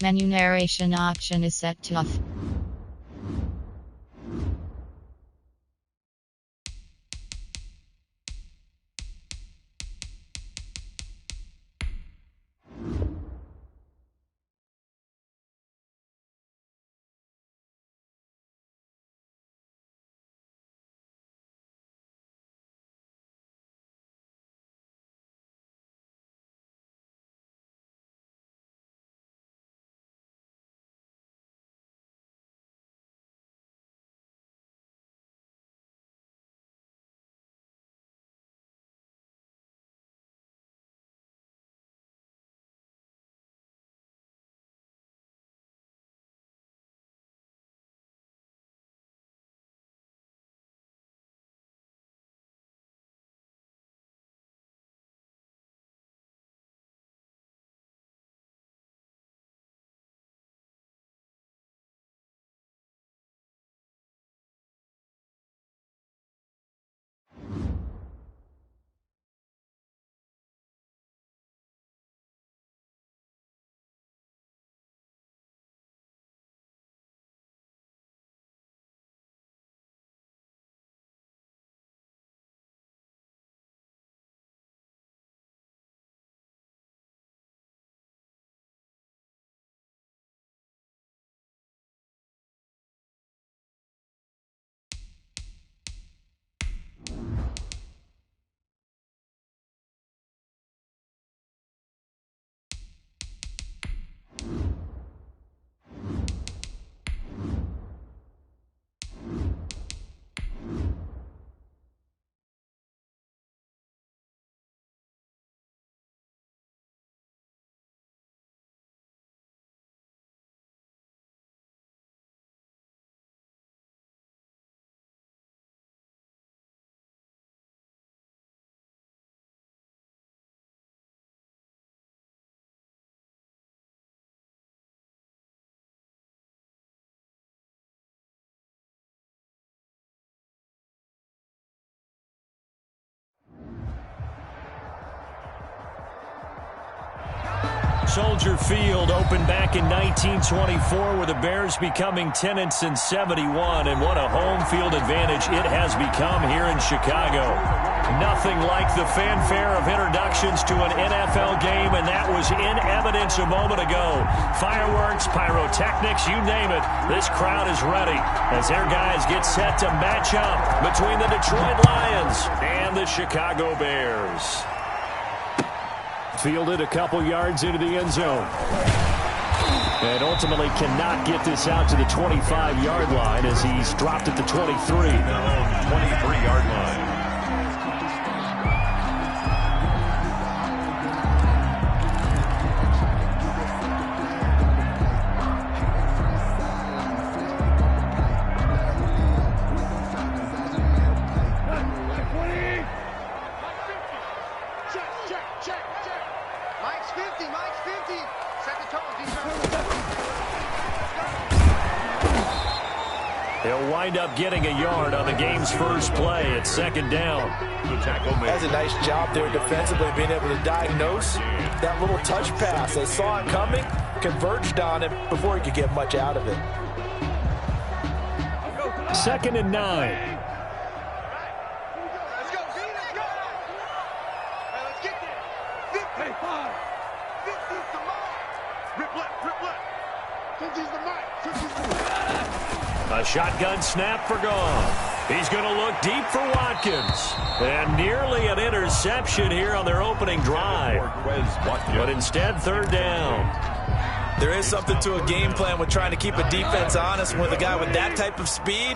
Menu narration option is set to off. Soldier Field opened back in 1924 with the Bears becoming tenants in 71, and what a home field advantage it has become here in Chicago. Nothing like the fanfare of introductions to an NFL game, and that was in evidence a moment ago. Fireworks, pyrotechnics, you name it, this crowd is ready as their guys get set to match up between the Detroit Lions and the Chicago Bears. Fielded a couple yards into the end zone. And ultimately cannot get this out to the 25-yard line as he's dropped at the 23. 23-yard line. He'll wind up getting a yard on the game's first play at second down. That's a nice job there defensively, being able to diagnose that little touch pass. They saw it coming, converged on it before he could get much out of it. 2nd and 9. A shotgun snap for Goff. He's going to look deep for Watkins. And nearly an interception here on their opening drive. But instead, 3rd down. There is something to a game plan with trying to keep a defense honest. With a guy with that type of speed,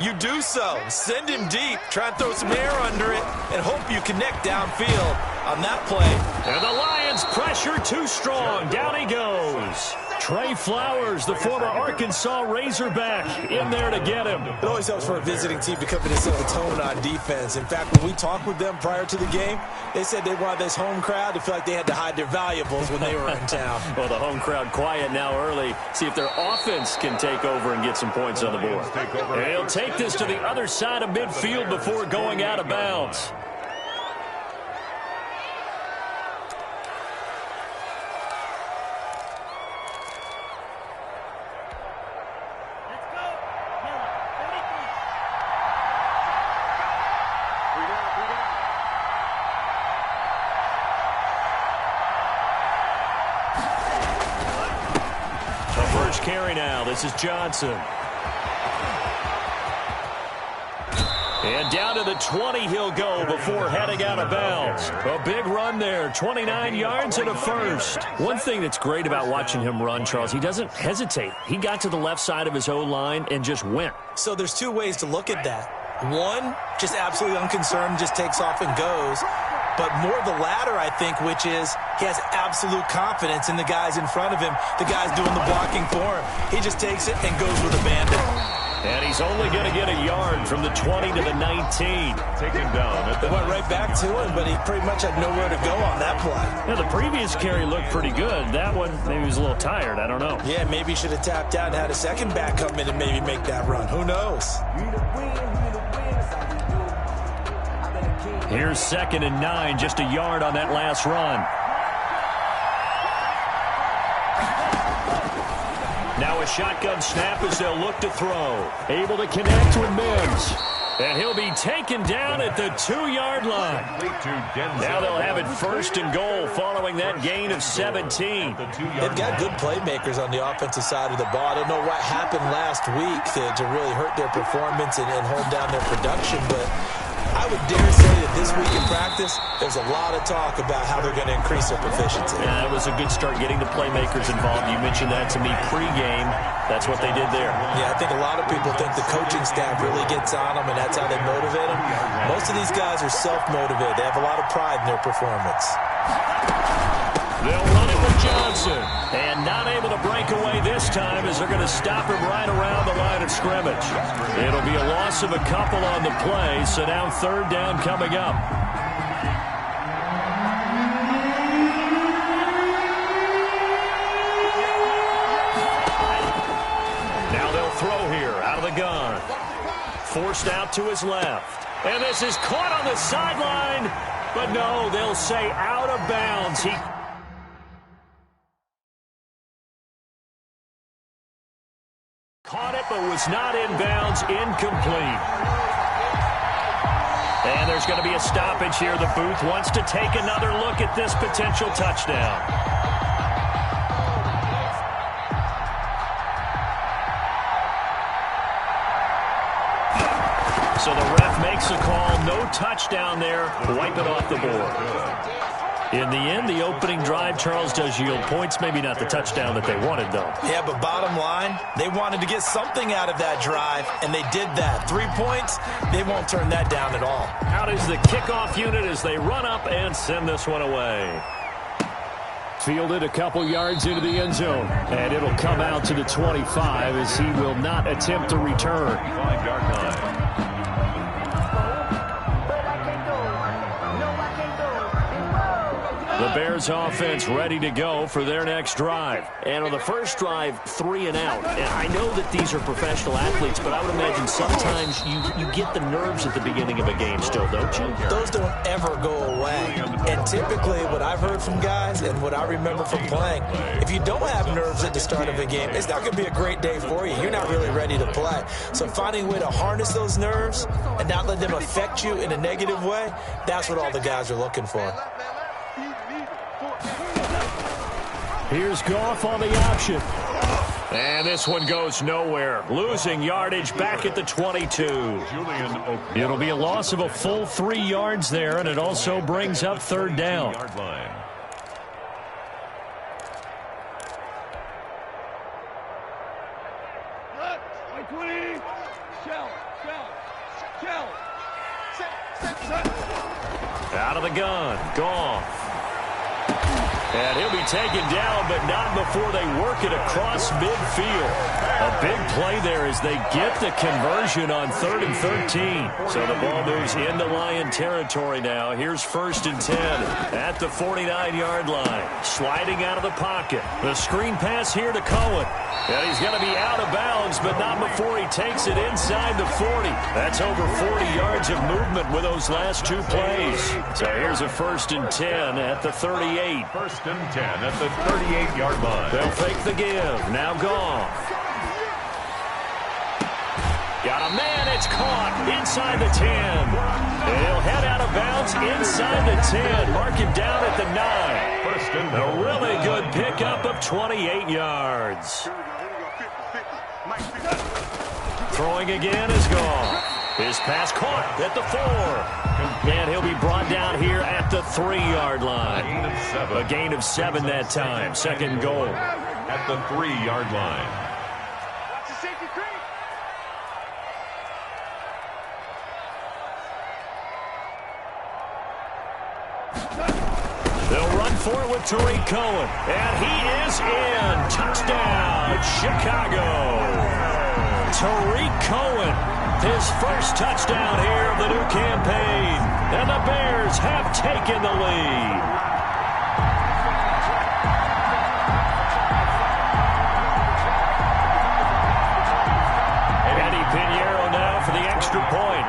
you do so. Send him deep. Try and throw some air under it and hope you connect downfield on that play. And the Lions pressure too strong. Down he goes. Trey Flowers, the former Arkansas Razorback, in there to get him. It always helps for a visiting team to come in and set the tone on defense. In fact, when we talked with them prior to the game, they said they wanted this home crowd to feel like they had to hide their valuables when they were in town. Well, the home crowd quiet now early. See if their offense can take over and get some points on the board. And he'll take this to the other side of midfield before going out of bounds. carry now. This is Johnson. And down to the 20 he'll go before heading out of bounds. A big run there, 29 yards and a first. One thing that's great about watching him run, Charles, he doesn't hesitate. He got to the left side of his O-line and just went. So there's two ways to look at that. One, just absolutely unconcerned, just takes off and goes. But more the latter, I think, which is he has absolute confidence in the guys in front of him, the guys doing the blocking for him. He just takes it and goes with abandon. And he's only going to get a yard from the 20 to the 19. Take him down. It went right back to him, but he pretty much had nowhere to go on that play. Yeah, the previous carry looked pretty good. That one, maybe he was a little tired. I don't know. Yeah, maybe he should have tapped out and had a second back come in and maybe make that run. Who knows? Here's 2nd and 9, just a yard on that last run. Now a shotgun snap as they'll look to throw. Able to connect with Mims. And he'll be taken down at the 2-yard line. Now they'll have it 1st and goal following that gain of 17. They've got good playmakers on the offensive side of the ball. I don't know what happened last week to really hurt their performance and hold down their production, but I would dare say that this week in practice, there's a lot of talk about how they're going to increase their proficiency. Yeah, it was a good start getting the playmakers involved. You mentioned that to me pregame. That's what they did there. Yeah, I think a lot of people think the coaching staff really gets on them, and that's how they motivate them. Most of these guys are self-motivated. They have a lot of pride in their performance. They'll run it with Johnson. And not able to break away this time as they're going to stop him right around the line of scrimmage. It'll be a loss of a couple on the play, so now 3rd down coming up. Now they'll throw here out of the gun. Forced out to his left. And this is caught on the sideline. But no, they'll say out of bounds. He caught it, but was not in bounds. Incomplete. And there's going to be a stoppage here. The booth wants to take another look at this potential touchdown. So the ref makes a call. No touchdown there. Wipe it off the board. In the end, the opening drive, Charles, does yield points. Maybe not the touchdown that they wanted, though. Yeah, but bottom line, they wanted to get something out of that drive, and they did that. 3 points, they won't turn that down at all. Out is the kickoff unit as they run up and send this one away. Fielded a couple yards into the end zone, and it'll come out to the 25 as he will not attempt to return. 5-yard line. The Bears offense ready to go for their next drive. And on the first drive, 3 and out. And I know that these are professional athletes, but I would imagine sometimes you get the nerves at the beginning of a game still, don't you? Those don't ever go away. And typically what I've heard from guys and what I remember from playing, if you don't have nerves at the start of a game, it's not going to be a great day for you. You're not really ready to play. So finding a way to harness those nerves and not let them affect you in a negative way, that's what all the guys are looking for. Here's Goff on the option. And this one goes nowhere. Losing yardage back at the 22. It'll be a loss of a full 3 yards there, and it also brings up 3rd down. Out of the gun. Goff. And he'll be taken down, but not before they work it across midfield. A big play there as they get the conversion on 3rd and 13. So the ball moves into Lion territory now. Here's 1st and 10 at the 49-yard line. Sliding out of the pocket. The screen pass here to Cohen. And he's going to be out of bounds, but not before he takes it inside the 40. That's over 40 yards of movement with those last 2 plays. So here's a 1st and 10 at the 38. 1st and 10 at the 38-yard line. They'll fake the give. Now Goff. Got a man. It's caught inside the 10. And he'll head out of bounds inside the 10. Mark him down at the 9. A really good pickup of 28 yards. Throwing again is gone. His pass caught at the 4. And he'll be brought down here at the 3-yard line. A gain of 7 that time. Second goal. At the 3-yard line. They'll run for it with Tariq Cohen. And he is in. Touchdown, Chicago. Tariq Cohen, his first touchdown here of the new campaign. And the Bears have taken the lead. Eddie Pinheiro now for the extra point.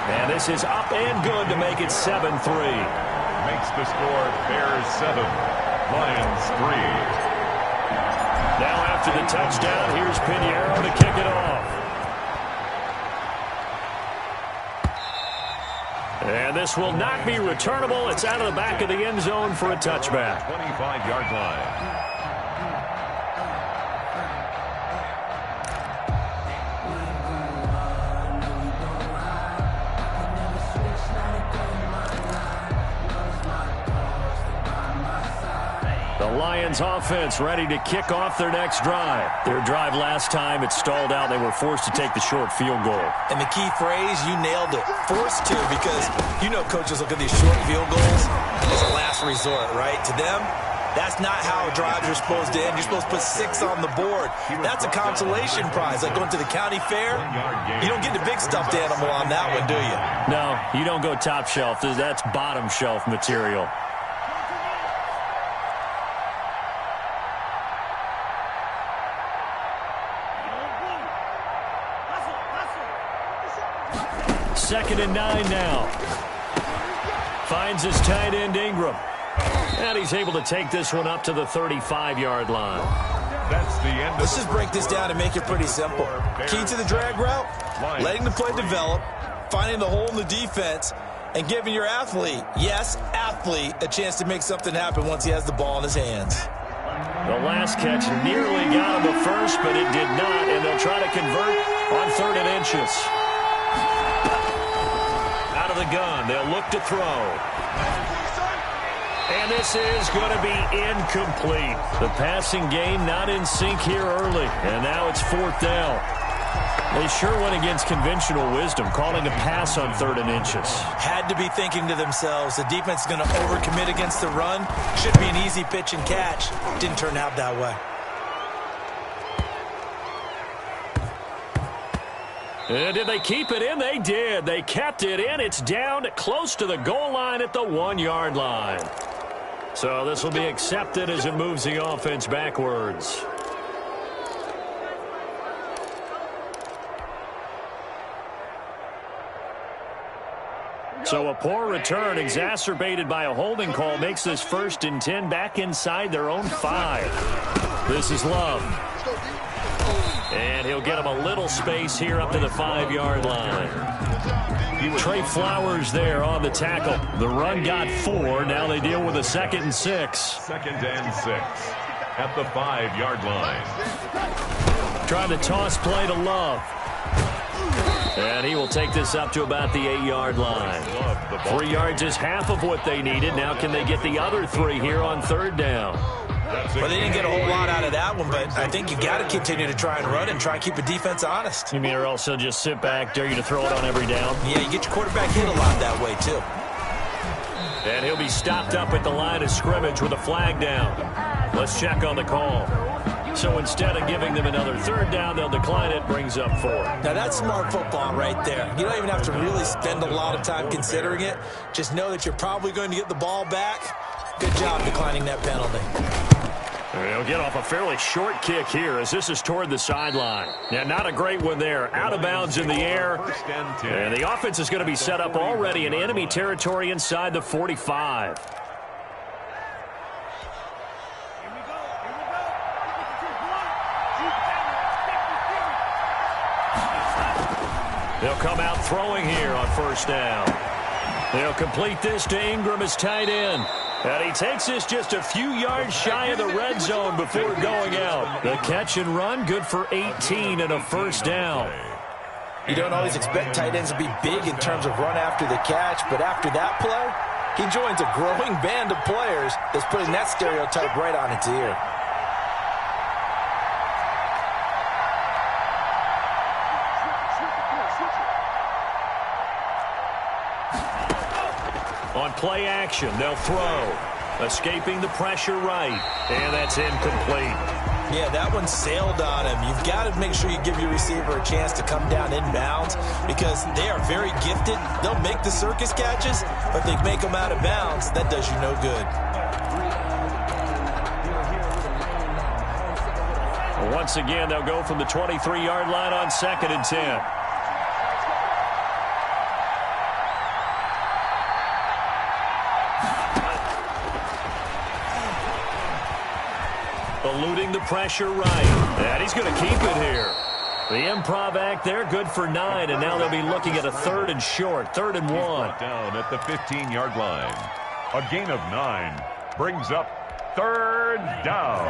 And this is up and good to make it 7-3. Makes the score Bears 7, Lions 3. Now after the touchdown, here's Pinheiro to kick it off. And this will not be returnable. It's out of the back of the end zone for a touchback. 25-yard line. Lions offense ready to kick off their next drive. Their drive last time, it stalled out. They were forced to take the short field goal. And the key phrase, you nailed it. Forced to, because you know coaches look at these short field goals as a last resort, right? To them, that's not how drives are supposed to end. You're supposed to put 6 on the board. That's a consolation prize, like going to the county fair. You don't get the big stuffed animal on that one, do you? No, you don't go top shelf. That's bottom shelf material. Second and 9 now. Finds his tight end Ingram. And he's able to take this one up to the 35-yard line. That's the end. Let's just break this down and make it pretty simple. Key to the drag route, letting the play develop, finding the hole in the defense, and giving your athlete, yes, athlete, a chance to make something happen once he has the ball in his hands. The last catch nearly got him a first, but it did not, and they'll try to convert on 3rd and inches. Out of the gun, they'll look to throw. And this is going to be incomplete. The passing game not in sync here early, and now it's 4th down. They sure went against conventional wisdom, calling a pass on 3rd and inches. Had to be thinking to themselves, the defense is going to overcommit against the run. Should be an easy pitch and catch. Didn't turn out that way. And did they keep it in? They did. They kept it in. It's down close to the goal line at the 1-yard line. So this will be accepted as it moves the offense backwards. So a poor return exacerbated by a holding call makes this 1st and 10 back inside their own 5. This is Love. And he'll get him a little space here up to the 5-yard line. Trey Flowers there on the tackle. The run got 4. Now they deal with a 2nd and 6. 2nd and 6 at the 5-yard line. Trying to toss play to Love. And he will take this up to about the 8-yard line. 3 yards is half of what they needed. Now can they get the other 3 here on 3rd down? Well, they didn't get a whole lot out of that one, but I think you got to continue to try and run and try and keep the defense honest. You mean or also just sit back, dare you to throw it on every down? Yeah, you get your quarterback hit a lot that way, too. And he'll be stopped up at the line of scrimmage with a flag down. Let's check on the call. So instead of giving them another 3rd down, they'll decline it, brings up 4. Now, that's smart football right there. You don't even have to really spend a lot of time considering it. Just know that you're probably going to get the ball back. Good job declining that penalty. They'll get off a fairly short kick here as this is toward the sideline. Yeah, not a great one there. Out of bounds in the air. And the offense is going to be set up already in enemy territory inside the 45. They'll come out throwing here on 1st down. They'll complete this to Ingram as tight end. And he takes this just a few yards shy of the red zone before going out. The catch and run, good for 18 and a first down. You don't always expect tight ends to be big in terms of run after the catch, but after that play, he joins a growing band of players that's putting that stereotype right on its ear. On play action, they'll throw. Escaping the pressure right. And that's incomplete. Yeah, that one sailed on him. You've got to make sure you give your receiver a chance to come down inbounds because they are very gifted. They'll make the circus catches, but they make them out of bounds. That does you no good. Once again, they'll go from the 23-yard line on 2nd and 10. Eluding the pressure right. And he's going to keep it here. The improv act there, good for 9, and now they'll be looking at a 3rd and short, 3rd and 1. Down at the 15-yard line. A gain of 9 brings up 3rd down.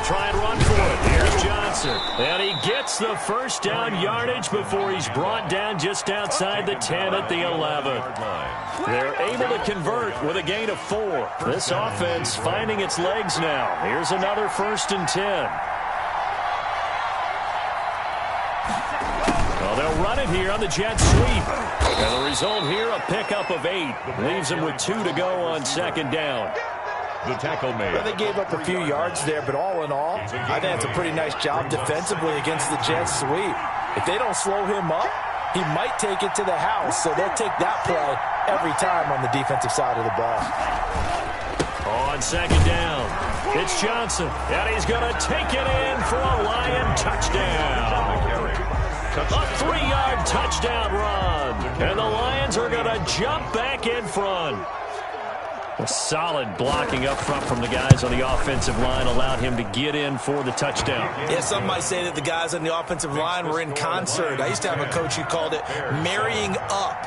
Try and run for it. Here's Johnson. And he gets the first down yardage before he's brought down just outside the 10 at the 11. They're able to convert with a gain of 4. This offense finding its legs now. Here's another 1st and 10. Well, they'll run it here on the jet sweep. And the result here, a pickup of 8. Leaves them with 2 to go on 2nd down. The tackle made. Well, they gave up a few yards there, but all in all, I think it's a pretty nice job defensively against the jet sweep. If they don't slow him up, he might take it to the house, so they'll take that play every time on the defensive side of the ball. On 2nd down, it's Johnson, and he's going to take it in for a Lion touchdown. A 3-yard touchdown run, and the Lions are going to jump back in front. A solid blocking up front from the guys on the offensive line allowed him to get in for the touchdown. Yeah, some might say that the guys on the offensive line were in concert. I used to have a coach who called it marrying up,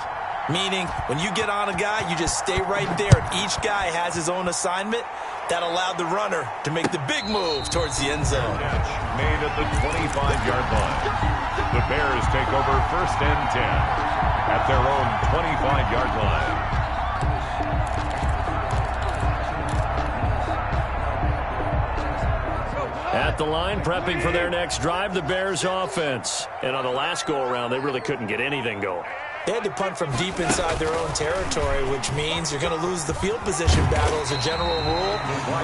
meaning when you get on a guy, you just stay right there, and each guy has his own assignment. That allowed the runner to make the big move towards the end zone. Made at the 25-yard line. The Bears take over 1st and 10 at their own 25-yard line. At the line, prepping for their next drive, the Bears offense. And on the last go-around, they really couldn't get anything going. They had to punt from deep inside their own territory, which means you're going to lose the field position battle as a general rule.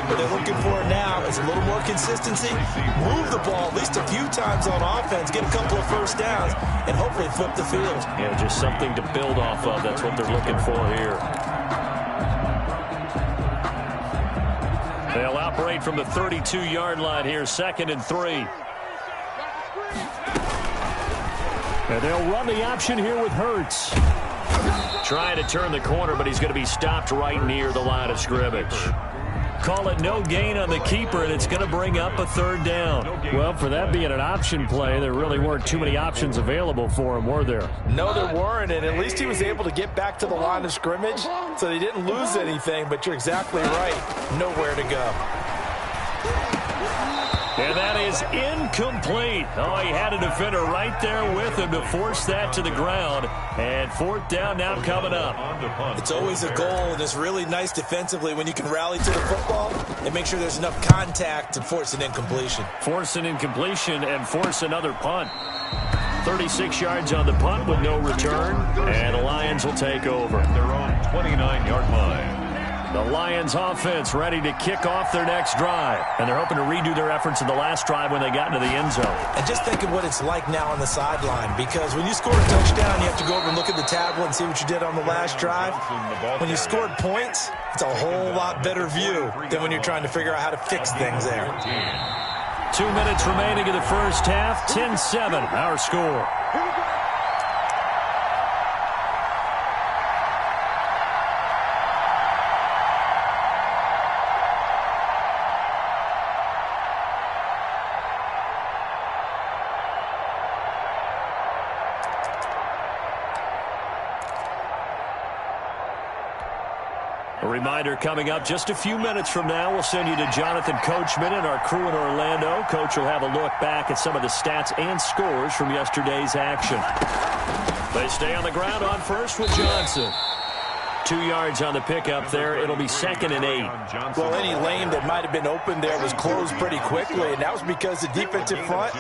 What they're looking for now is a little more consistency, move the ball at least a few times on offense, get a couple of first downs, and hopefully flip the field. Yeah, just something to build off of. That's what they're looking for here. They'll operate from the 32-yard line here, 2nd and 3. And they'll run the option here with Hurts. Trying to turn the corner, but he's going to be stopped right near the line of scrimmage. Call it no gain on the keeper, and it's going to bring up a 3rd down. Well, for that being an option play, there really weren't too many options available for him, were there? No, there weren't, and at least he was able to get back to the line of scrimmage, so they didn't lose anything, but you're exactly right. Nowhere to go. And that is incomplete. Oh, he had a defender right there with him to force that to the ground. And 4th down now coming up. It's always a goal, and it's really nice defensively when you can rally to the football and make sure there's enough contact to force an incompletion. Force an incompletion and force another punt. 36 yards on the punt with no return. And the Lions will take over. Their own 29-yard line. The Lions offense ready to kick off their next drive. And they're hoping to redo their efforts in the last drive when they got into the end zone. And just think of what it's like now on the sideline, because when you score a touchdown, you have to go over and look at the tablet and see what you did on the last drive. When you scored points, it's a whole lot better view than when you're trying to figure out how to fix things there. 2 minutes remaining in the first half. 10-7, our score. reminder coming up just a few minutes from now, we'll send you to Jonathan Coachman and our crew in Orlando. Coach will have a look back at some of the stats and scores from yesterday's action. They stay on the ground on first with Johnson. 2 yards on the pickup there. It'll be 2nd and 8. Well, any lane that might have been open there was closed pretty quickly, and that was because the defensive front,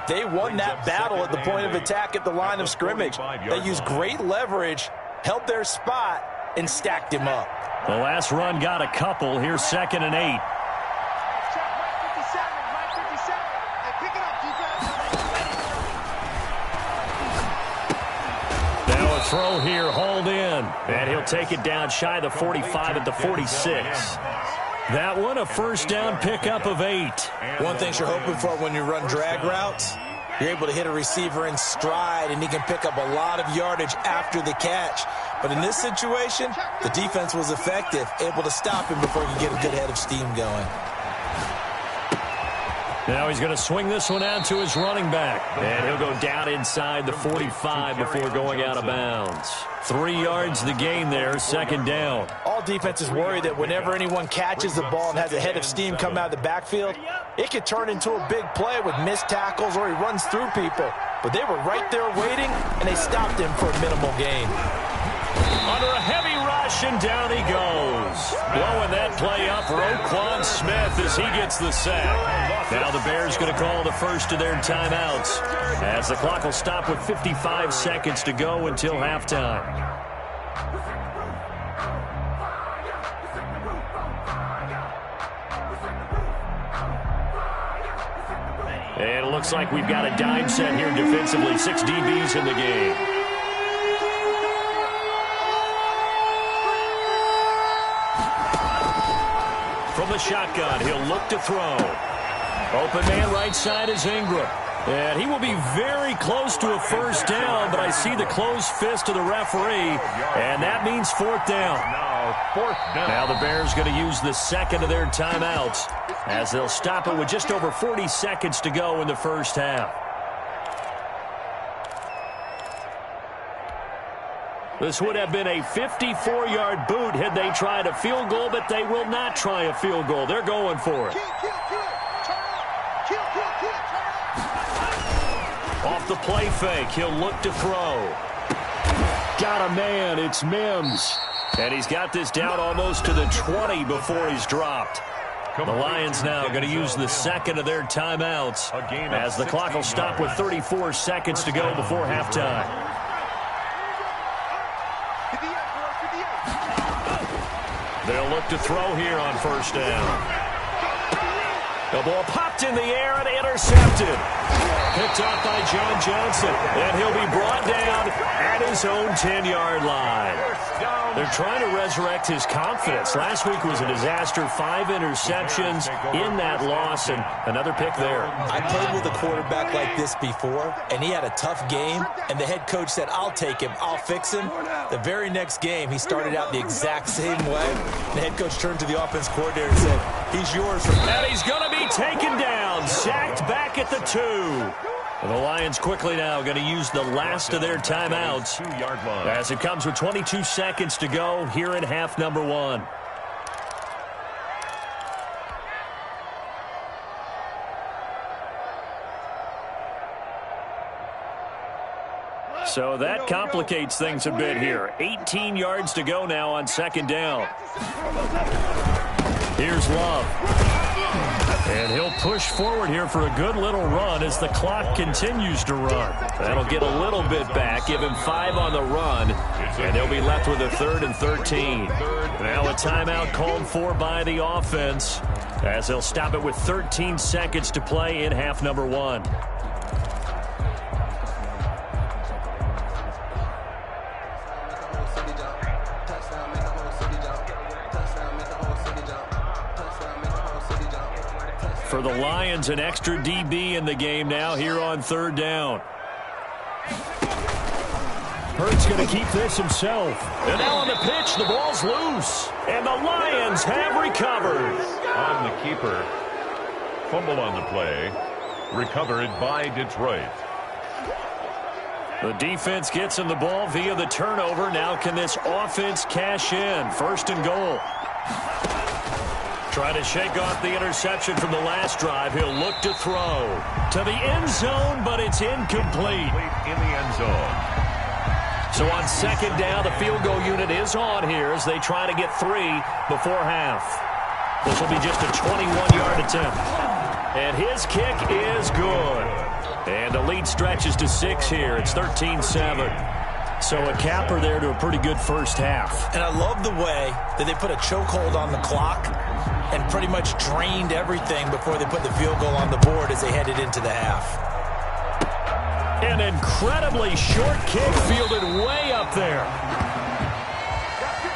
they won that battle at the point of attack at the line of scrimmage. They used great leverage, held their spot, and stacked him up. The last run got a couple. Here's 2nd and 8. Now a throw here, hauled in. And he'll take it down shy of the 45 at the 46. That one a first down pickup of 8. One thing you're hoping for when you run drag routes, you're able to hit a receiver in stride, and he can pick up a lot of yardage after the catch. But in this situation, the defense was effective, able to stop him before he could get a good head of steam going. Now he's going to swing this one out to his running back. And he'll go down inside the 45 before going out of bounds. 3 yards the gain there, 2nd down. All defenses worry that whenever anyone catches the ball and has a head of steam come out of the backfield, it could turn into a big play with missed tackles or he runs through people. But they were right there waiting, and they stopped him for a minimal gain. Under a heavy rush, and down he goes. Blowing that play up for Roquan Smith as he gets the sack. Now the Bears going to call the first of their timeouts as the clock will stop with 55 seconds to go until halftime. And it looks like we've got a dime set here defensively. 6 DBs in the game. From the shotgun, he'll look to throw. Open man right side is Ingram. And he will be very close to a first down, but I see the closed fist of the referee, and that means 4th down. Now the Bears going to use the second of their timeouts as they'll stop it with just over 40 seconds to go in the first half. This would have been a 54-yard boot had they tried a field goal, but they will not try a field goal. They're going for it. Off the play fake, he'll look to throw. Got a man, it's Mims. And he's got this down almost to the 20 before he's dropped. The Lions now going to use the second of their timeouts as the clock will stop with 34 seconds to go before halftime. They'll look to throw here on first down. The ball popped in the air and intercepted. Picked off by John Johnson. And he'll be brought down at his own 10-yard line. They're trying to resurrect his confidence. Last week was a disaster. 5 interceptions in that loss and another pick there. I played with a quarterback like this before, and he had a tough game, and the head coach said, I'll take him, I'll fix him. The very next game, he started out the exact same way. The head coach turned to the offense coordinator and said, he's yours. And he's going to be taken down, sacked back at the 2. The Lions quickly now going to use the last of their timeouts as it comes with 22 seconds to go here in half number 1. So that complicates things a bit here. 18 yards to go now on 2nd down. Here's Love. And he'll push forward here for a good little run as the clock continues to run. That'll get a little bit back, give him 5 on the run, and they'll be left with a 3rd and 13. Now a timeout called for by the offense as they'll stop it with 13 seconds to play in half number 1. For the Lions, an extra DB in the game now here on 3rd down. Hurts going to keep this himself. And now on the pitch, the ball's loose. And the Lions have recovered. On the keeper. Fumble on the play. Recovered by Detroit. The defense gets him the ball via the turnover. Now can this offense cash in? First and goal. Trying to shake off the interception from the last drive. He'll look to throw to the end zone, but it's incomplete. In the end zone. So on second down, the field goal unit is on here as they try to get 3 before half. This will be just a 21-yard attempt. And his kick is good. And the lead stretches to 6 here. It's 13-7. So a capper there to a pretty good first half. And I love the way that they put a chokehold on the clock and pretty much drained everything before they put the field goal on the board as they headed into the half. An incredibly short kick fielded way up there.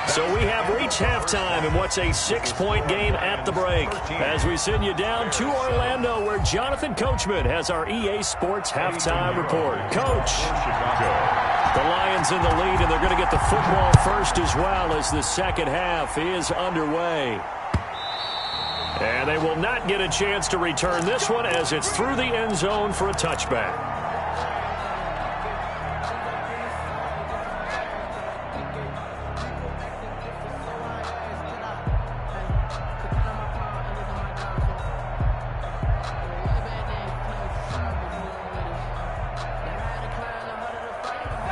So we have reached halftime in what's a 6-point game at the break. As we send you down to Orlando, where Jonathan Coachman has our EA Sports halftime report. Coach, the Lions in the lead, and they're going to get the football first as well as the second half is underway. And they will not get a chance to return this one as it's through the end zone for a touchback.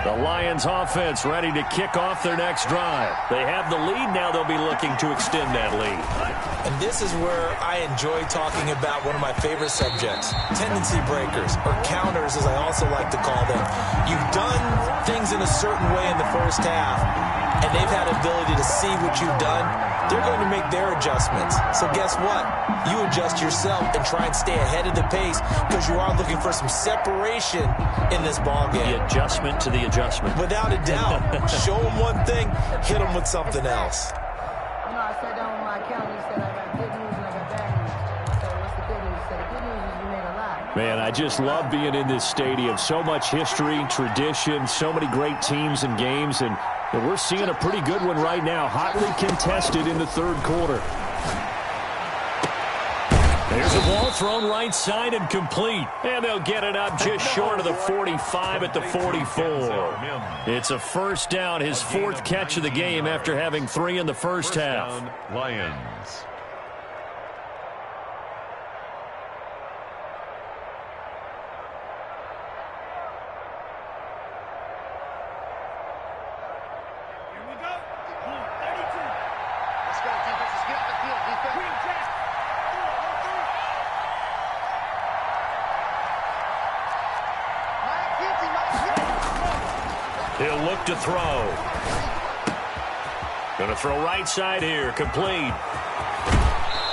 The Lions offense ready to kick off their next drive. They have the lead. Now they'll be looking to extend that lead. And this is where I enjoy talking about one of my favorite subjects, tendency breakers, or counters as I also like to call them. You've done things in a certain way in the first half, and they've had ability to see what you've done. They're going to make their adjustments. So guess what? You adjust yourself and try and stay ahead of the pace because you are looking for some separation in this ball game. The adjustment to the adjustment. Without a doubt. Show them one thing, hit them with something else. You know, I sat down with my accountant. He said, I got good news and I got bad news. I said, what's the good news? He said, the good news is you made a lot. Man, I just love being in this stadium. So much history, tradition, so many great teams and games, and we're seeing a pretty good one right now, hotly contested in the third quarter. There's a ball thrown right side and complete. And they'll get it up just short of the 45 at the 44. It's a first down, his 4th catch of the game after having 3 in the first half. Lions. He'll look to throw. Going to throw right side here, complete.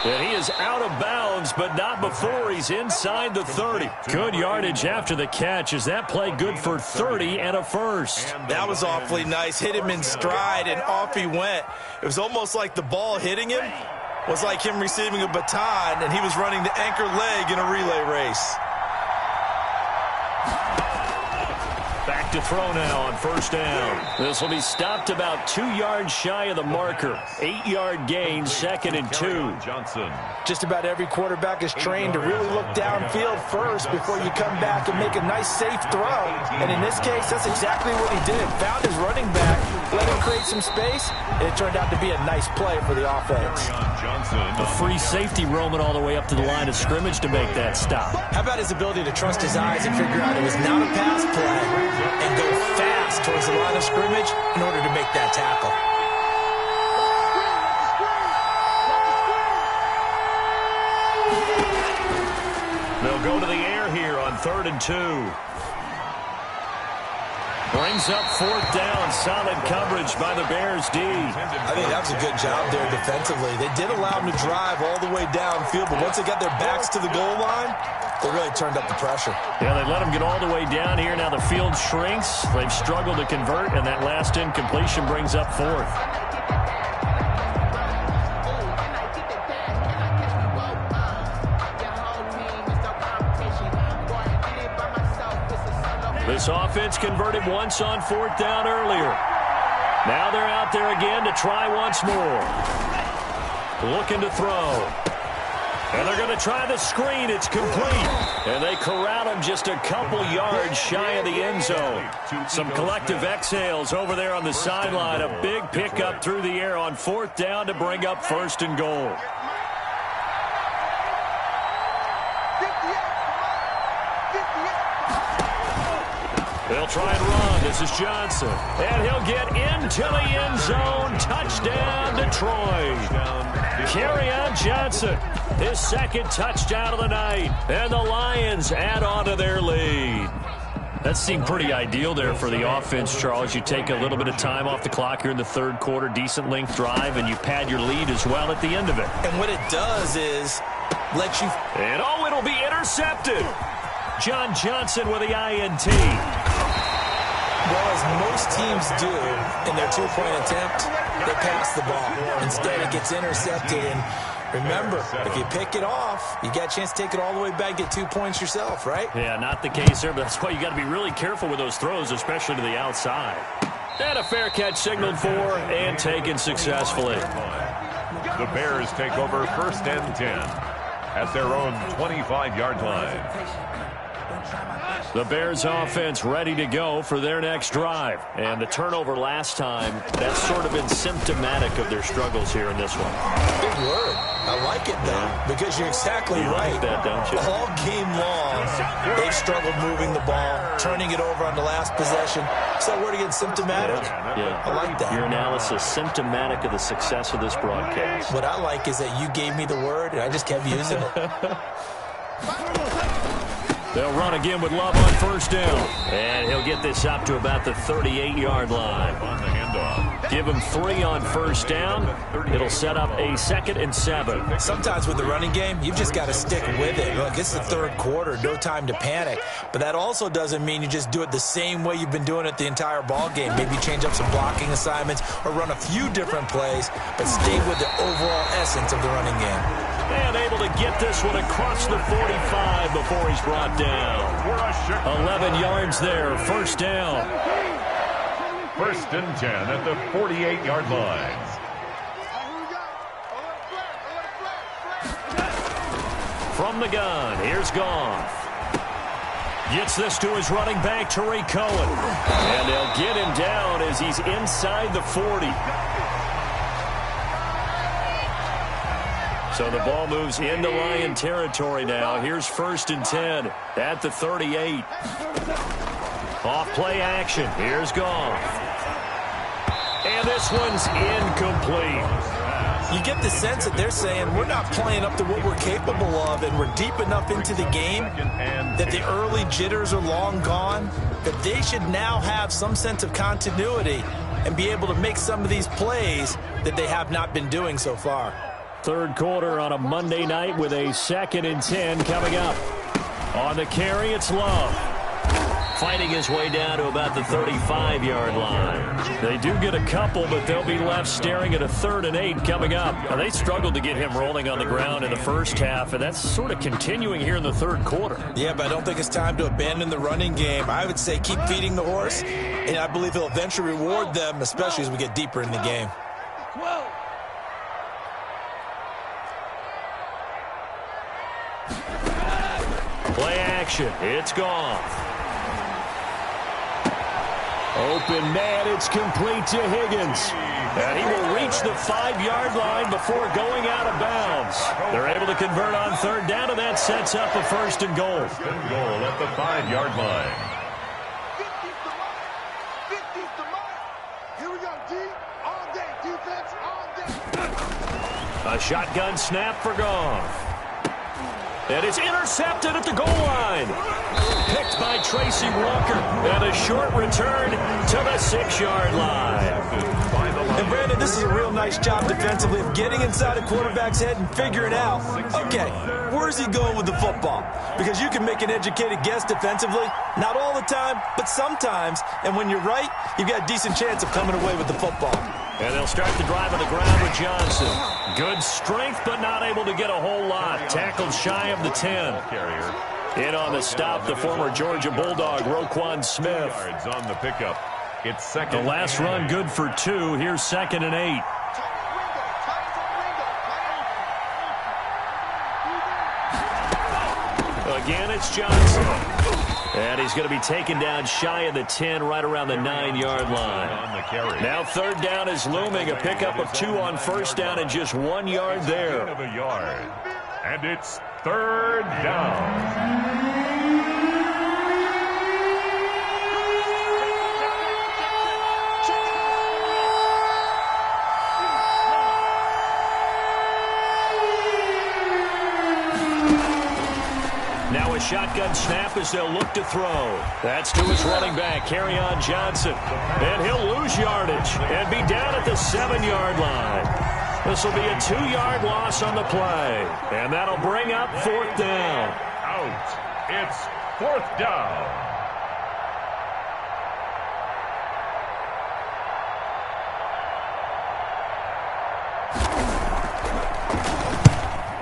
And he is out of bounds, but not before he's inside the 30. Good yardage after the catch. Is that play good for 30 and a first? That was awfully nice. Hit him in stride, and off he went. It was almost like the ball hitting him was like him receiving a baton, and he was running the anchor leg in a relay race. Back to throw now on first down. This will be stopped about 2 yards shy of the marker. 8-yard gain, 2nd and 2. Johnson. Just about every quarterback is trained to really look downfield first before you come back and make a nice, safe throw. And in this case, that's exactly what he did. Found his running back, let him create some space, and it turned out to be a nice play for the offense. A free safety roaming all the way up to the line of scrimmage to make that stop. How about his ability to trust his eyes and figure out it was not a pass play and go fast towards the line of scrimmage in order to make that tackle. They'll go to the air here on 3rd and 2. Brings up 4th down. Solid coverage by the Bears D. I think that was a good job there defensively. They did allow them to drive all the way downfield, but once they got their backs to the goal line, they really turned up the pressure. Yeah, they let them get all the way down here. Now the field shrinks. They've struggled to convert, and that last incompletion brings up 4th. This offense converted once on 4th down earlier. Now they're out there again to try once more. Looking to throw. And they're going to try the screen. It's complete. And they corral him just a couple yards shy of the end zone. Some collective exhales over there on the sideline. A big pickup through the air on 4th down to bring up 1st and goal. They'll try and run. This is Johnson. And he'll get into the end zone. Touchdown, Detroit. Kerryon Johnson, his 2nd touchdown of the night. And the Lions add on to their lead. That seemed pretty ideal there for the offense, Charles. You take a little bit of time off the clock here in the 3rd quarter, decent length drive, and you pad your lead as well at the end of it. And what it does is let you... And, oh, it'll be intercepted. John Johnson with the INT. Well, as most teams do in their 2-point attempt, they pass the ball. Instead, it gets intercepted. And remember, if you pick it off, you got a chance to take it all the way back, get 2 points yourself, right? Yeah, not the case there, but that's why you got to be really careful with those throws, especially to the outside. And a fair catch signaled for and taken successfully. The Bears take over 1st and 10 at their own 25-yard line. The Bears offense ready to go for their next drive. And the turnover last time, that's sort of been symptomatic of their struggles here in this one. Big word. I like it, though, because you're exactly right. Like that, don't you? All game long, they've struggled moving the ball, turning it over on the last possession. So word again, symptomatic. Yeah. I like that. Your analysis, symptomatic of the success of this broadcast. What I like is that you gave me the word, and I just kept using it. They'll run again with Love on 1st down. And he'll get this up to about the 38-yard line. On the handoff. Give him 3 on 1st down. It'll set up a 2nd and 7. Sometimes with the running game, you've just got to stick with it. Look, it's the 3rd quarter, no time to panic. But that also doesn't mean you just do it the same way you've been doing it the entire ball game. Maybe change up some blocking assignments or run a few different plays, but stay with the overall essence of the running game. And able to get this one across the 45 before he's brought down. 11 yards there, 1st down. 1st and 10 at the 48-yard line. From the gun, here's Goff. Gets this to his running back, Tariq Cohen. And they'll get him down as he's inside the 40. So the ball moves into Lion territory now. Here's 1st and 10 at the 38. Off play action. Here's Goff. And this one's incomplete. You get the sense that they're saying we're not playing up to what we're capable of, and we're deep enough into the game that the early jitters are long gone, that they should now have some sense of continuity and be able to make some of these plays that they have not been doing so far. 3rd quarter on a Monday night with a 2nd and 10 coming up. On the carry, it's Love. Fighting his way down to about the 35-yard line. They do get a couple, but they'll be left staring at a 3rd and 8 coming up. Now, they struggled to get him rolling on the ground in the first half, and that's sort of continuing here in the 3rd quarter. Yeah, but I don't think it's time to abandon the running game. I would say keep feeding the horse, and I believe he'll eventually reward them, especially as we get deeper in the game. Play action. It's Goff. Open man. It's complete to Higgins. And he will reach the 5-yard line before going out of bounds. They're able to convert on 3rd down, and that sets up a 1st and goal. 1st and goal at the 5-yard line. Here we go, D. All day. Defense, all day. A shotgun snap for Goff. And it's intercepted at the goal line. Picked by Tracy Walker. And a short return to the 6-yard line. And Brandon, this is a real nice job defensively of getting inside a quarterback's head and figuring out, okay, where's he going with the football? Because you can make an educated guess defensively, not all the time, but sometimes. And when you're right, you've got a decent chance of coming away with the football. And they'll start the drive on the ground with Johnson. Good strength, but not able to get a whole lot. Tackled shy of the 10. In on the stop, the former Georgia Bulldog, Roquan Smith. On the pickup. It's 2nd. The last run good for 2. Here's 2nd and 8. Again, it's Johnson. And he's going to be taken down shy of the 10, right around the 9-yard line. Now third down is looming. A pickup of 2 on first down and just 1 yard there. And it's third down. Now a shotgun snap as they'll look to throw. That's to his running back, Kerryon Johnson. And he'll lose yardage and be down at the 7-yard line. This will be a 2-yard loss on the play. And that'll bring up fourth down. Out. It's fourth down.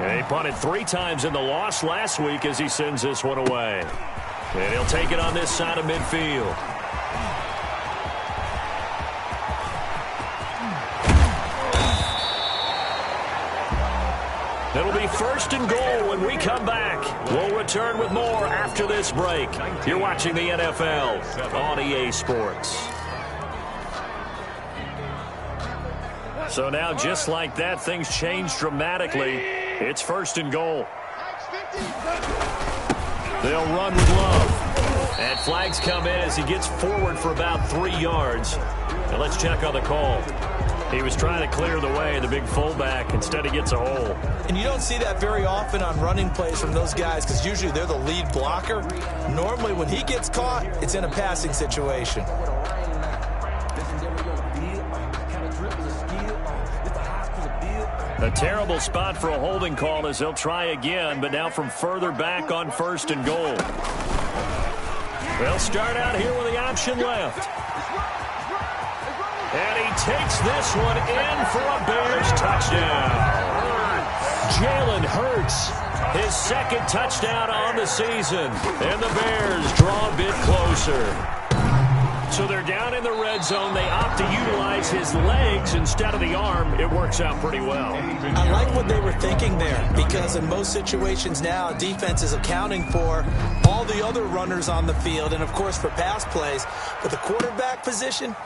And he punted 3 times in the loss last week as he sends this one away. And he'll take it on this side of midfield. It'll be first and goal when we come back. We'll return with more after this break. You're watching the NFL on EA Sports. So now, just like that, things change dramatically. It's first and goal. They'll run with Love. And flags come in as he gets forward for about 3 yards. Now let's check on the call. He was trying to clear the way, the big fullback. Instead, he gets a hole. And you don't see that very often on running plays from those guys because usually they're the lead blocker. Normally, when he gets caught, it's in a passing situation. A terrible spot for a holding call as they'll try again, but now from further back on first and goal. They'll start out here with the option left. And he takes this one in for a Bears touchdown. Jalen Hurts, his second touchdown on the season. And the Bears draw a bit closer. So they're down in the red zone. They opt to utilize his legs instead of the arm. It works out pretty well. I like what they were thinking there because in most situations now, defense is accounting for all the other runners on the field and, of course, for pass plays. But the quarterback position,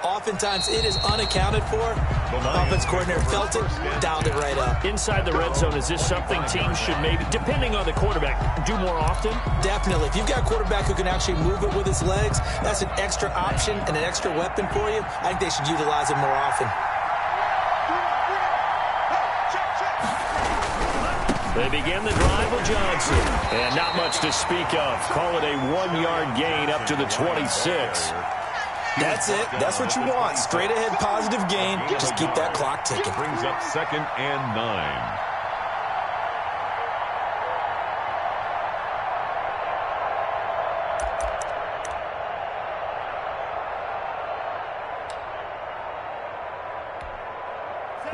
oftentimes it is unaccounted for. Offense coordinator felt it, dialed it right up. Inside the red zone, is this something teams should maybe, depending on the quarterback, do more often? Definitely. If you've got a quarterback who can actually move it with his legs, that's an extra option and an extra weapon for you. I think they should utilize it more often. They begin the drive with Johnson. And not much to speak of. Call it a 1-yard gain up to the 26. That's it. That's what you want. Straight ahead positive gain. Just keep that clock ticking. Brings up 2nd and 9.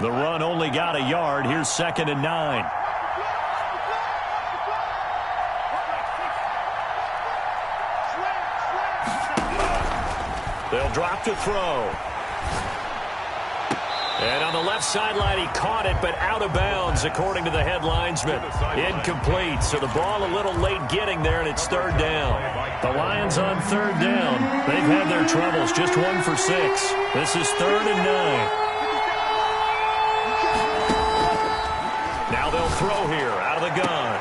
The run only got a yard. Here's 2nd and 9. They'll drop to throw. And on the left sideline, he caught it, but out of bounds, according to the head linesman. Incomplete, so the ball a little late getting there, and it's third down. The Lions on third down. They've had their troubles, just 1 for 6. This is 3rd and 9. Now they'll throw here out of the gun.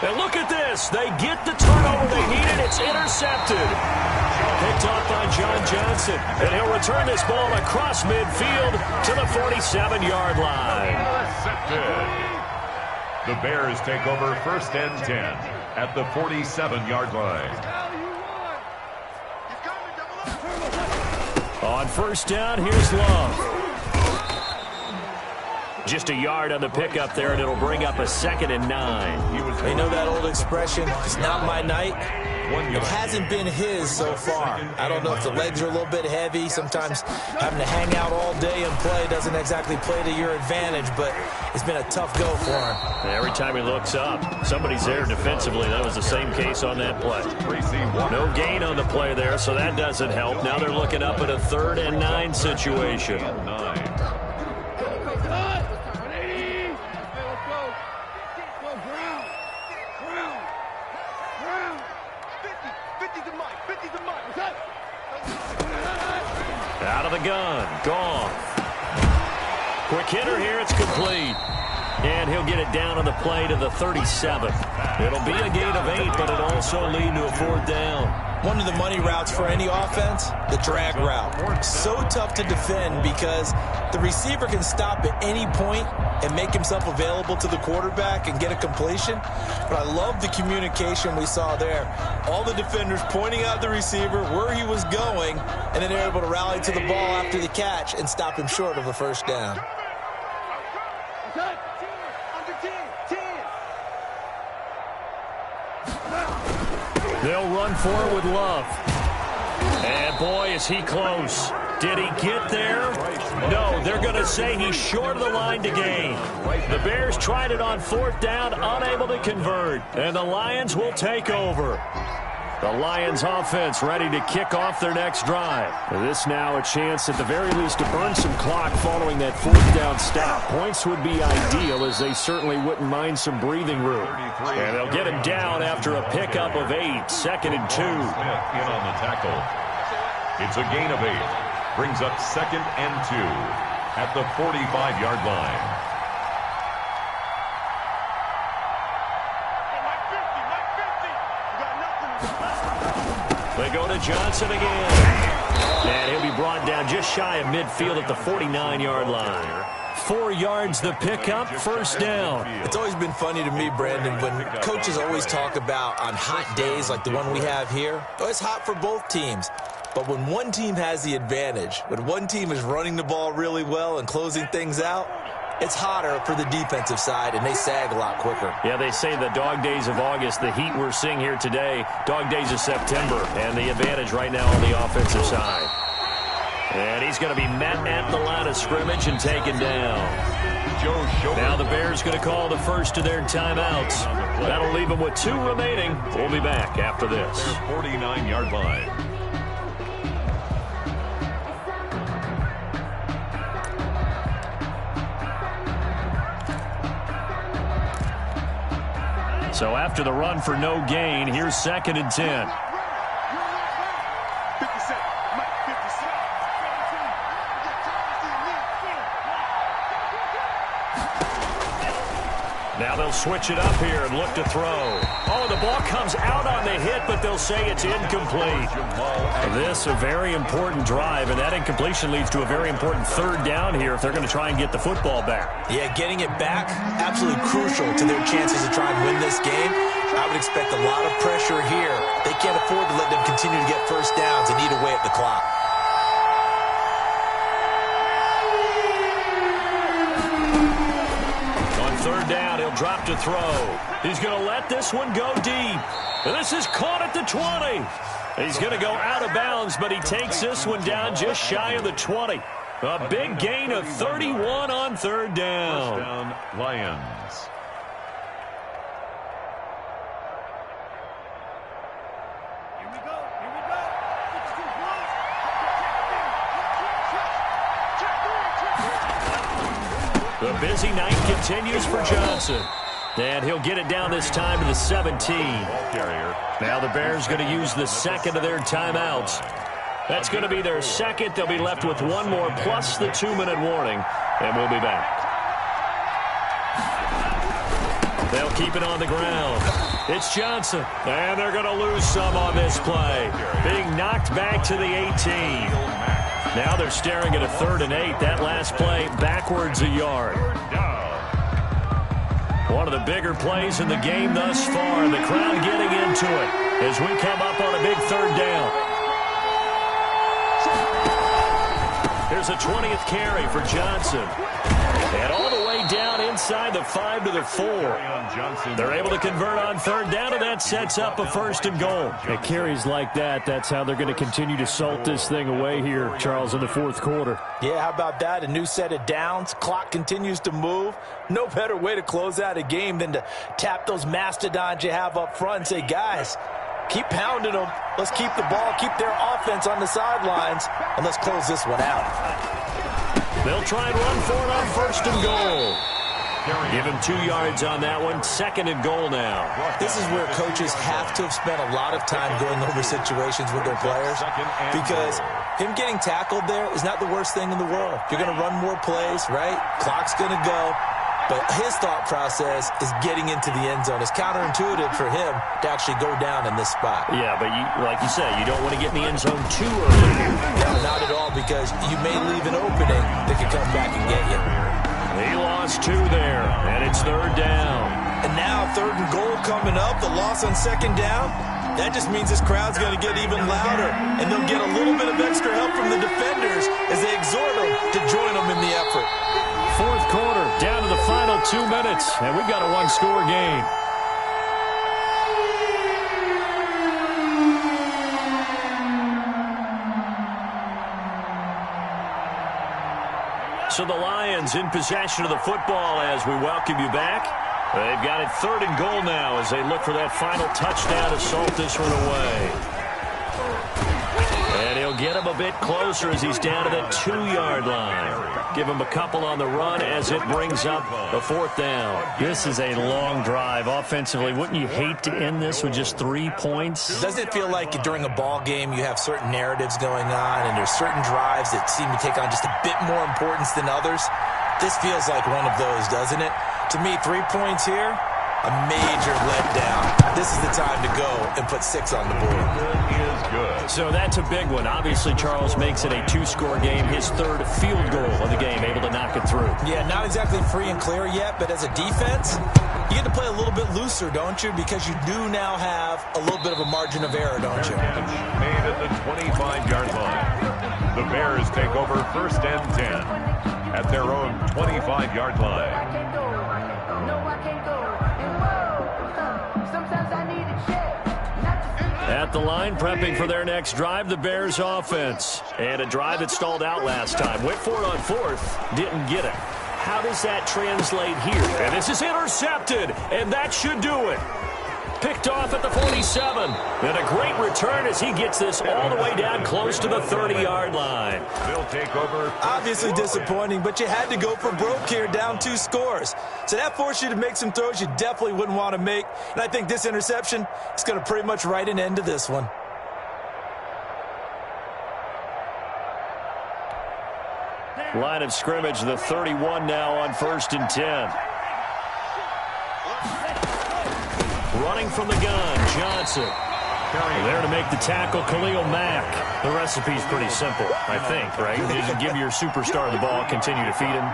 And look at this. They get the turnover they needed. It's intercepted. Picked off by John Johnson. And he'll return this ball across midfield to the 47-yard line. Intercepted. The Bears take over 1st and 10 at the 47-yard line. On first down, here's Love. Just a yard on the pickup there, and it'll bring up a 2nd and 9. You know that old expression, it's not my night. It hasn't been his so far. I don't know if the legs are a little bit heavy. Sometimes having to hang out all day and play doesn't exactly play to your advantage, but it's been a tough go for him. Every time he looks up, somebody's there defensively. That was the same case on that play. No gain on the play there, so that doesn't help. Now they're looking up at a 3rd and 9 situation. gun. Gone. Quick hitter here. It's complete. And he'll get it down on the play to the 37. It'll be a gain of 8, but it'll also lead to a 4th down. One of the money routes for any offense, the drag route. So tough to defend because the receiver can stop at any point and make himself available to the quarterback and get a completion. But I love the communication we saw there. All the defenders pointing out the receiver, where he was going, and then they're able to rally to the ball after the catch and stop him short of a 1st down. They'll run for it with Love. And boy, is he close. Did he get there? No, they're going to say he's short of the line to gain. The Bears tried it on 4th down, unable to convert. And the Lions will take over. The Lions offense ready to kick off their next drive. This now a chance at the very least to burn some clock following that 4th down stop. Points would be ideal as they certainly wouldn't mind some breathing room. And they'll get him down after a pickup of 8. 2nd and 2. Smith in on the tackle. It's a gain of 8. Brings up 2nd and 2 at the 45-yard line. They go to Johnson again. And he'll be brought down just shy of midfield at the 49-yard line. 4 yards the pickup, 1st down. It's always been funny to me, Brandon, when coaches always talk about on hot days like the one we have here. Oh, it's hot for both teams. But when one team has the advantage, when one team is running the ball really well and closing things out, it's hotter for the defensive side, and they sag a lot quicker. Yeah, they say the dog days of August, the heat we're seeing here today, dog days of September, and the advantage right now on the offensive side. And he's going to be met at the line of scrimmage and taken down. Now the Bears going to call the first of their timeouts. That'll leave them with 2 remaining. We'll be back after this. 49-yard line. So after the run for no gain, here's 2nd and 10. Now they'll switch it up here and look to throw. Oh, the ball comes out on the hit, but they'll say it's incomplete. This a very important drive, and that incompletion leads to a very important 3rd down here if they're going to try and get the football back. Yeah, getting it back, absolutely crucial to their chances to try and win this game. I would expect a lot of pressure here. They can't afford to let them continue to get 1st downs and eat away at the clock. On 3rd down, he'll drop to throw. He's going to let this one go deep. And this is caught at the 20. He's going to go out of bounds, but he takes this one down just shy of the 20. A big gain of 31 on 3rd down. 1st down, Lions. The busy night continues for Johnson. And he'll get it down this time to the 17. Now the Bears going to use the 2nd of their timeouts. That's going to be their 2nd. They'll be left with 1 more plus the 2-minute warning. And we'll be back. They'll keep it on the ground. It's Johnson. And they're going to lose some on this play. Being knocked back to the 18. Now they're staring at a 3rd and 8. That last play backwards a yard. One of the bigger plays in the game thus far. The crowd getting into it as we come up on a big 3rd down. Here's a 20th carry for Johnson. And all the way down inside the 5 to the 4. They're able to convert on 3rd down, and that sets up a 1st and goal. At carries like that, that's how they're going to continue to salt this thing away here, Charles, in the 4th quarter. Yeah, how about that? A new set of downs. Clock continues to move. No better way to close out a game than to tap those mastodons you have up front and say, guys, keep pounding them. Let's keep the ball, keep their offense on the sidelines, and let's close this one out. They'll try and run for it on 1st and goal. Give him 2 yards on that one. 2nd and goal now. This is where coaches have to have spent a lot of time going over situations with their players because him getting tackled there is not the worst thing in the world. You're going to run more plays, right? Clock's going to go. But his thought process is getting into the end zone. It's counterintuitive for him to actually go down in this spot. Yeah, but like you said, you don't want to get in the end zone too early. No, not at all, because you may leave an opening that could come back and get you. He lost 2 there, and it's 3rd down. And now 3rd and goal coming up, the loss on 2nd down. That just means this crowd's going to get even louder, and they'll get a little bit of extra help from the defenders as they exhort them to join them in the effort. 4th quarter, down to the final 2 minutes, and we've got a 1-score game. So the Lions in possession of the football as we welcome you back. They've got it 3rd and goal now as they look for that final touchdown to salt this one away. And he'll get him a bit closer as he's down to the 2-yard line. Give him a couple on the run as it brings up the 4th down. This is a long drive offensively. Wouldn't you hate to end this with just 3 points? Doesn't it feel like during a ball game you have certain narratives going on and there's certain drives that seem to take on just a bit more importance than others? This feels like one of those, doesn't it? To me, 3 points here, a major letdown. This is the time to go and put 6 on the board. Good. So that's a big one. Obviously, Charles makes it a 2-score game. His 3rd field goal of the game, able to knock it through. Yeah, not exactly free and clear yet, but as a defense, you get to play a little bit looser, don't you? Because you do now have a little bit of a margin of error, don't you? Made at the 25-yard line. The Bears take over 1st and 10 at their own 25-yard line. At the line, prepping for their next drive, the Bears offense. And a drive that stalled out last time. Went for it on 4th, didn't get it. How does that translate here? And this is intercepted, and that should do it. Picked off at the 47. And a great return as he gets this all the way down close to the 30-yard line. They'll take over. Obviously disappointing, but you had to go for broke here, down 2 scores. So that forced you to make some throws you definitely wouldn't want to make. And I think this interception is going to pretty much write an end to this one. Line of scrimmage, the 31 now on 1st and 10. Running from the gun, Johnson. There to make the tackle, Khalil Mack. The recipe's pretty simple, I think, right? You just give your superstar the ball, continue to feed him.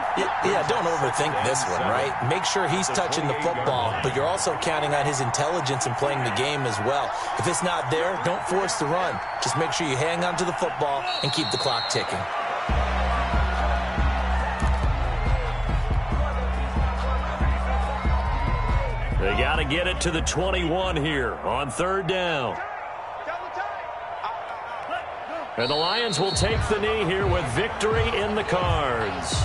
Yeah, don't overthink this one, right? Make sure he's touching the football, but you're also counting on his intelligence in playing the game as well. If it's not there, don't force the run. Just make sure you hang on to the football and keep the clock ticking. They got to get it to the 21 here on 3rd down. And the Lions will take the knee here with victory in the cards.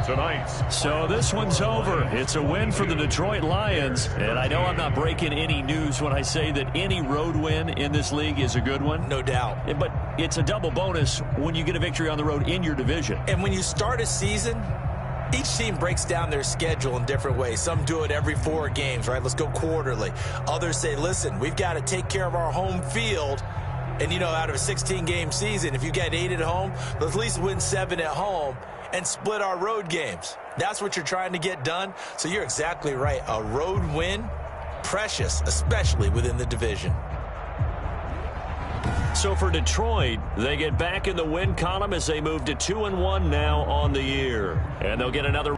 Tonight. So this one's over. It's a win for the Detroit Lions. And I know I'm not breaking any news when I say that any road win in this league is a good one. No doubt. But it's a double bonus when you get a victory on the road in your division. And when you start a season, each team breaks down their schedule in different ways. Some do it every 4 games, right? Let's go quarterly. Others say, listen, we've got to take care of our home field. And, you know, out of a 16-game season, if you get 8 at home, let's at least win 7 at home and split our road games. That's what you're trying to get done. So you're exactly right. A road win, precious, especially within the division. So for Detroit, they get back in the win column as they move to 2-1 now on the year. And they'll get another